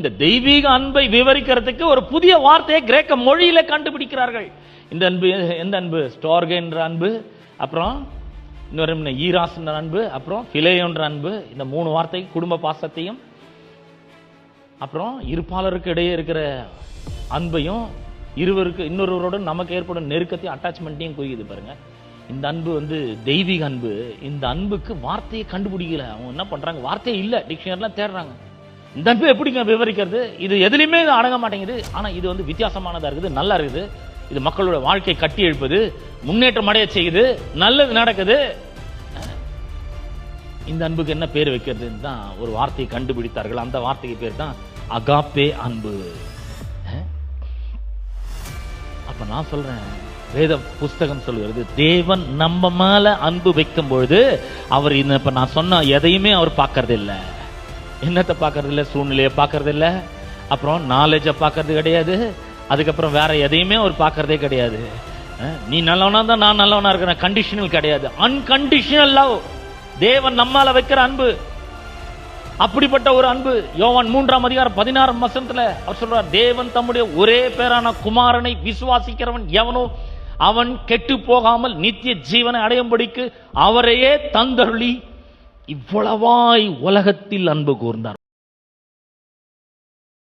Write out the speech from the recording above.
இந்த தெய்வீக அன்பை விவரிக்கிறதுக்கு ஒரு புதிய வார்த்தையை கிரேக்க மொழியில கண்டுபிடிக்கிறார்கள். இந்த அன்பு எந்த அன்பு? ஸ்டோர்கே என்ற அன்பு, அப்புறம் இன்னொரு ஈராஸ் என்ற அன்பு, அப்புறம் பிலேயோ என்ற அன்பு. இந்த மூணு வார்த்தை குடும்ப பாசத்தையும் அப்புறம் இருப்பாளருக்கு இடையே இருக்கிற அன்பையும் இருவருக்கு இன்னொருவரோட நமக்கு ஏற்படும் நெருக்கத்தையும் அட்டாச்மெண்ட்டையும் குறியுது பாருங்க. இந்த அன்பு தெய்வீக அன்பு. இந்த அன்புக்கு வார்த்தையை கண்டுபிடிக்கல. அவங்க என்ன பண்றாங்க? வார்த்தையே இல்ல, டிக்ஷனரிலாம் தேடுறாங்க. இந்த அன்பு எப்படிங்க விவரிக்கிறது? இது எதுலையுமே அடங்க மாட்டேங்குது. ஆனா இது வித்தியாசமானதா இருக்குது, நல்லா இருக்குது. இது மக்களோட வாழ்க்கை கட்டி எழுப்புது, முன்னேற்றம் அடைய செய்யுது, நல்லது நடக்குது. இந்த அன்புக்கு என்ன பேர் வைக்கிறதுன்னு தான் ஒரு வார்த்தையை கண்டுபிடித்தார்கள். அந்த வார்த்தைக்கு பேர் தான் அகாப்பே அன்பு. அப்ப நான் சொல்றேன், வேத புஸ்தகம் சொல்கிறது, தேவன் நம்ம மேல அன்பு வைக்கும் பொழுது அவர் இப்ப நான் சொன்ன எதையுமே அவர் பார்க்கறது இல்லை. என்னத்தை பார்க்கறது இல்லை? சூழ்நிலையை பார்க்கறது இல்லை, அப்புறம் நாலேஜை பார்க்கறது கிடையாது, அதுக்கப்புறம் வேற எதையுமே அவர் பார்க்கறதே கிடையாது. நீ நல்லவனா தான் நான் நல்லவனா இருக்கிறேன் கண்டிஷனல் கிடையாது. Unconditional love. தேவன் நம்மால வைக்கிற அன்பு அப்படிப்பட்ட ஒரு அன்பு. யோவான் 3:16 அவர் சொல்றார், தேவன் தம்முடைய ஒரே பேரான குமாரனை விசுவாசிக்கிறவன் எவனோ அவன் கெட்டு போகாமல் நித்திய ஜீவனை அடையும்படிக்கு அவரையே தந்தருளி இவ்வளவாய் உலகத்தில் அன்பு கூர்ந்தார்.